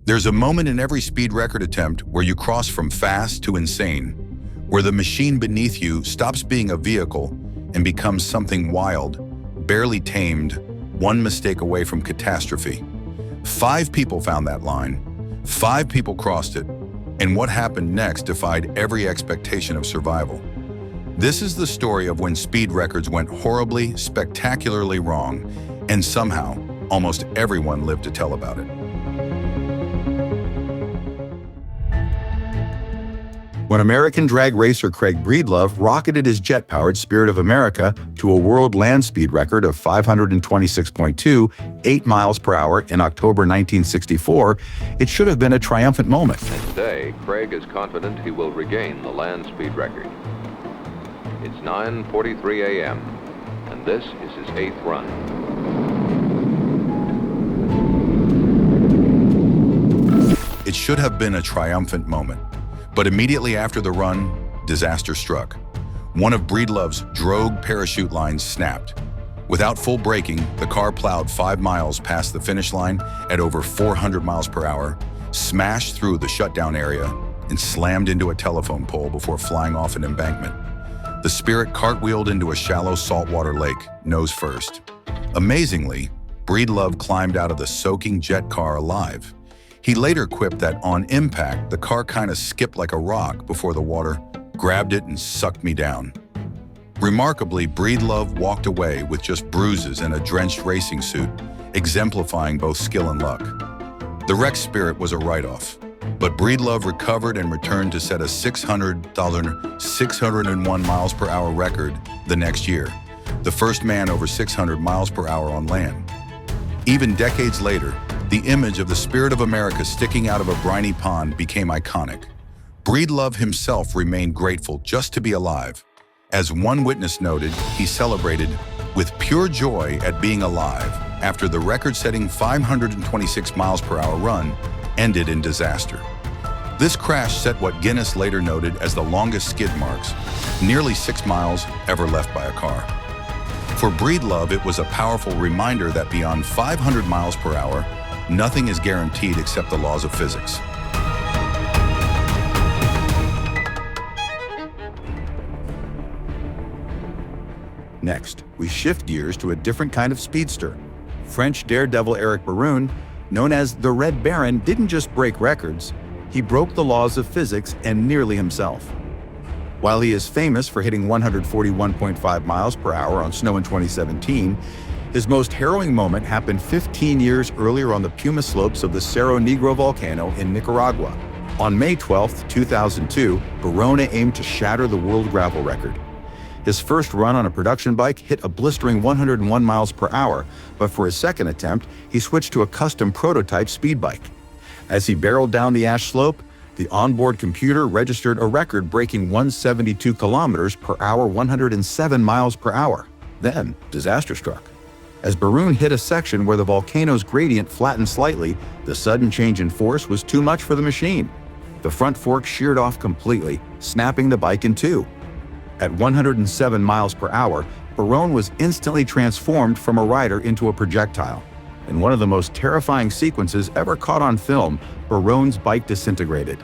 There's a moment in every speed record attempt where you cross from fast to insane, where the machine beneath you stops being a vehicle and becomes something wild, barely tamed, one mistake away from catastrophe. 5 people found that line, 5 people crossed it, and what happened next defied every expectation of survival. This is the story of when speed records went horribly, spectacularly wrong, and somehow, almost everyone lived to tell about it. When American drag racer Craig Breedlove rocketed his jet-powered Spirit of America to a world land speed record of 526.28 miles per hour in October 1964, it should have been a triumphant moment. And today, Craig is confident he will regain the land speed record. It's 9:43 a.m., and this is his 8th run. It should have been a triumphant moment. But immediately after the run, disaster struck. One of Breedlove's drogue parachute lines snapped. Without full braking, the car plowed 5 miles past the finish line at over 400 miles per hour, smashed through the shutdown area, and slammed into a telephone pole before flying off an embankment. The Spirit cartwheeled into a shallow saltwater lake, nose first. Amazingly, Breedlove climbed out of the soaking jet car alive. He later quipped that on impact, the car kind of skipped like a rock before the water grabbed it and sucked me down. Remarkably, Breedlove walked away with just bruises and a drenched racing suit, exemplifying both skill and luck. The wrecked Spirit was a write-off, but Breedlove recovered and returned to set a 601 miles per hour record the next year, the first man over 600 miles per hour on land. Even decades later, the image of the Spirit of America sticking out of a briny pond became iconic. Breedlove himself remained grateful just to be alive. As one witness noted, he celebrated with pure joy at being alive after the record-setting 526 miles per hour run ended in disaster. This crash set what Guinness later noted as the longest skid marks, nearly 6 miles ever left by a car. For Breedlove, it was a powerful reminder that beyond 500 miles per hour, nothing is guaranteed except the laws of physics. Next, we shift gears to a different kind of speedster. French daredevil Éric Barone, known as the Red Baron, didn't just break records, he broke the laws of physics and nearly himself. While he is famous for hitting 141.5 miles per hour on snow in 2017, his most harrowing moment happened 15 years earlier on the Puma slopes of the Cerro Negro volcano in Nicaragua. On May 12, 2002, Barone aimed to shatter the world gravel record. His first run on a production bike hit a blistering 101 miles per hour, but for his second attempt, he switched to a custom prototype speed bike. As he barreled down the ash slope, the onboard computer registered a record-breaking 172 kilometers per hour, 107 miles per hour. Then, disaster struck. As Barone hit a section where the volcano's gradient flattened slightly, the sudden change in force was too much for the machine. The front fork sheared off completely, snapping the bike in two. At 107 miles per hour, Barone was instantly transformed from a rider into a projectile. In one of the most terrifying sequences ever caught on film, Barone's bike disintegrated.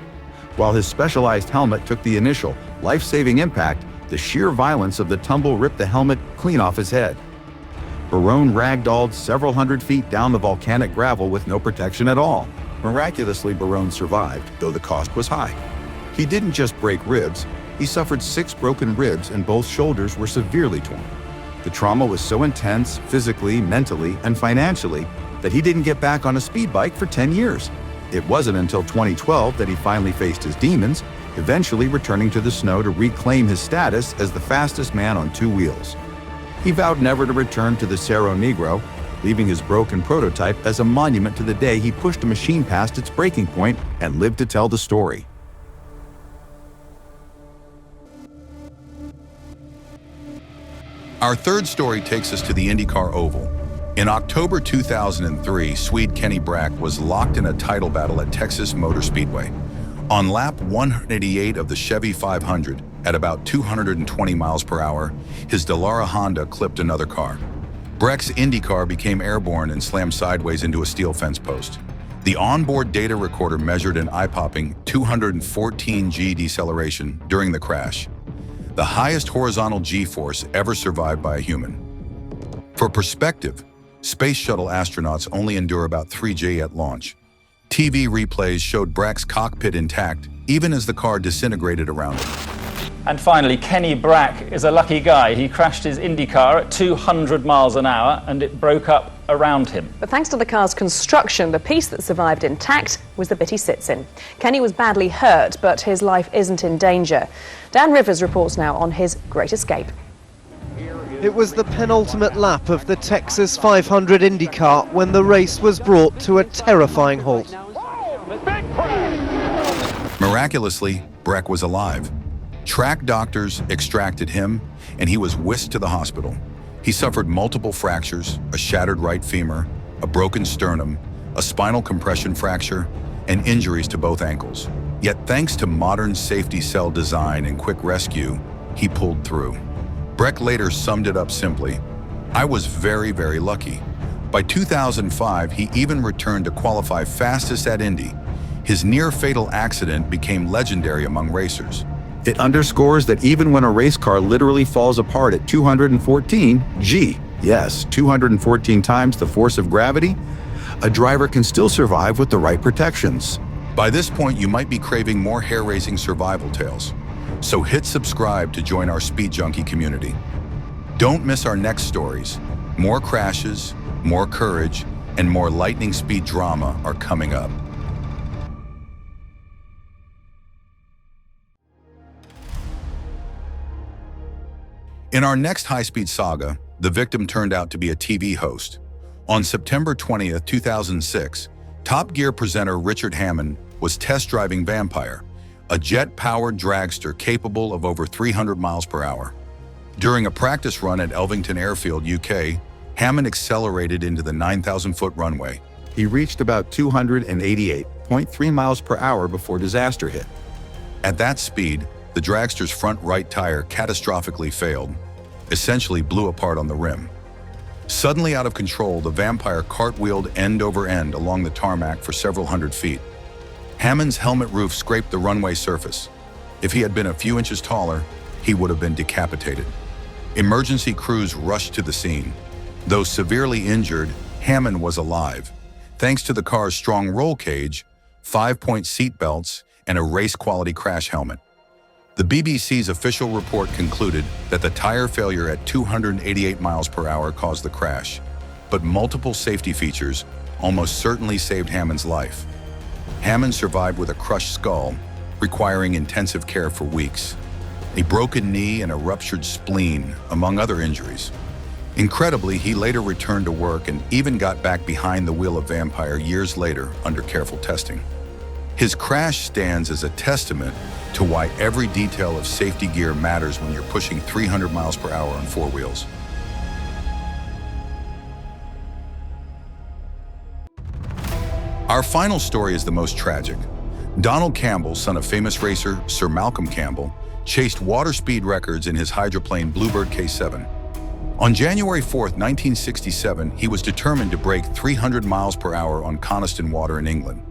While his specialized helmet took the initial, life-saving impact, the sheer violence of the tumble ripped the helmet clean off his head. Barone ragdolled several hundred feet down the volcanic gravel with no protection at all. Miraculously, Barone survived, though the cost was high. He didn't just break ribs, he suffered 6 broken ribs and both shoulders were severely torn. The trauma was so intense, physically, mentally, and financially, that he didn't get back on a speed bike for 10 years. It wasn't until 2012 that he finally faced his demons, eventually returning to the snow to reclaim his status as the fastest man on 2 wheels. He vowed never to return to the Cerro Negro, leaving his broken prototype as a monument to the day he pushed a machine past its breaking point and lived to tell the story. Our third story takes us to the IndyCar Oval. In October 2003, Swede Kenny Bräck was locked in a title battle at Texas Motor Speedway. On lap 188 of the Chevy 500, at about 220 miles per hour, his Dallara Honda clipped another car. Bräck's Indy car became airborne and slammed sideways into a steel fence post. The onboard data recorder measured an eye-popping 214 G deceleration during the crash, the highest horizontal G-force ever survived by a human. For perspective, space shuttle astronauts only endure about 3 G at launch. TV replays showed Bräck's cockpit intact, even as the car disintegrated around him. And finally, Kenny Bräck is a lucky guy. He crashed his IndyCar at 200 miles an hour and it broke up around him. But thanks to the car's construction, the piece that survived intact was the bit he sits in. Kenny was badly hurt, but his life isn't in danger. Dan Rivers reports now on his great escape. It was the penultimate lap of the Texas 500 IndyCar when the race was brought to a terrifying halt. Miraculously, Bräck was alive. Track doctors extracted him, and he was whisked to the hospital. He suffered multiple fractures, a shattered right femur, a broken sternum, a spinal compression fracture, and injuries to both ankles. Yet thanks to modern safety cell design and quick rescue, he pulled through. Bräck later summed it up simply, "I was very, very lucky." By 2005, he even returned to qualify fastest at Indy. His near-fatal accident became legendary among racers. It underscores that even when a race car literally falls apart at 214 G, yes, 214 times the force of gravity, a driver can still survive with the right protections. By this point, you might be craving more hair-raising survival tales. So hit subscribe to join our Speed Junkie community. Don't miss our next stories. More crashes, more courage, and more lightning speed drama are coming up. In our next high-speed saga, the victim turned out to be a TV host. On September 20th, 2006, Top Gear presenter Richard Hammond was test driving Vampire, a jet-powered dragster capable of over 300 miles per hour. During a practice run at Elvington Airfield, UK, Hammond accelerated into the 9,000-foot runway. He reached about 288.3 miles per hour before disaster hit. At that speed, the dragster's front right tire catastrophically failed, essentially blew apart on the rim. Suddenly out of control, the Vampire cartwheeled end over end along the tarmac for several hundred feet. Hammond's helmet roof scraped the runway surface. If he had been a few inches taller, he would have been decapitated. Emergency crews rushed to the scene. Though severely injured, Hammond was alive, thanks to the car's strong roll cage, 5-point seat belts, and a race-quality crash helmet. The BBC's official report concluded that the tire failure at 288 miles per hour caused the crash, but multiple safety features almost certainly saved Hammond's life. Hammond survived with a crushed skull, requiring intensive care for weeks, a broken knee and a ruptured spleen, among other injuries. Incredibly, he later returned to work and even got back behind the wheel of Vampire years later under careful testing. His crash stands as a testament to why every detail of safety gear matters when you're pushing 300 miles per hour on four wheels. Our final story is the most tragic. Donald Campbell, son of famous racer Sir Malcolm Campbell, chased water speed records in his hydroplane Bluebird K7. On January 4th, 1967, he was determined to break 300 miles per hour on Coniston Water in England.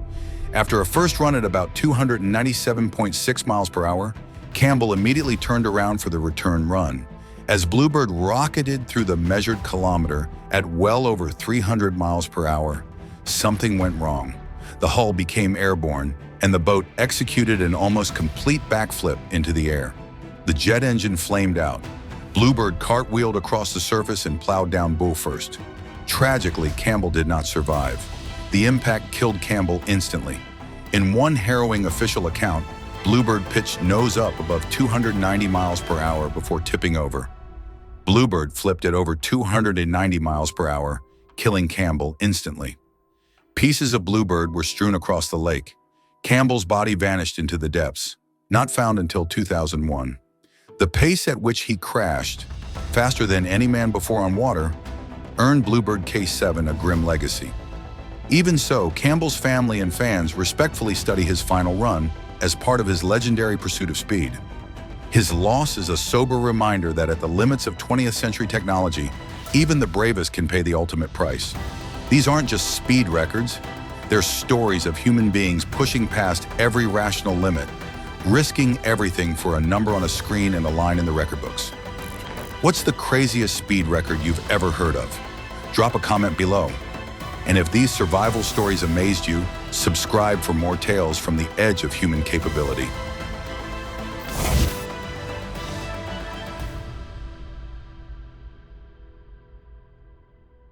After a first run at about 297.6 miles per hour, Campbell immediately turned around for the return run. As Bluebird rocketed through the measured kilometer at well over 300 miles per hour, something went wrong. The hull became airborne, and the boat executed an almost complete backflip into the air. The jet engine flamed out. Bluebird cartwheeled across the surface and plowed down bow first. Tragically, Campbell did not survive. The impact killed Campbell instantly. In one harrowing official account, Bluebird pitched nose up above 290 miles per hour before tipping over. Bluebird flipped at over 290 miles per hour, killing Campbell instantly. Pieces of Bluebird were strewn across the lake. Campbell's body vanished into the depths, not found until 2001. The pace at which he crashed, faster than any man before on water, earned Bluebird K7 a grim legacy. Even so, Campbell's family and fans respectfully study his final run as part of his legendary pursuit of speed. His loss is a sober reminder that at the limits of 20th century technology, even the bravest can pay the ultimate price. These aren't just speed records, They're stories of human beings pushing past every rational limit, risking everything for a number on a screen and a line in the record books. What's the craziest speed record you've ever heard of? Drop a comment below. And if these survival stories amazed you, subscribe for more tales from the edge of human capability.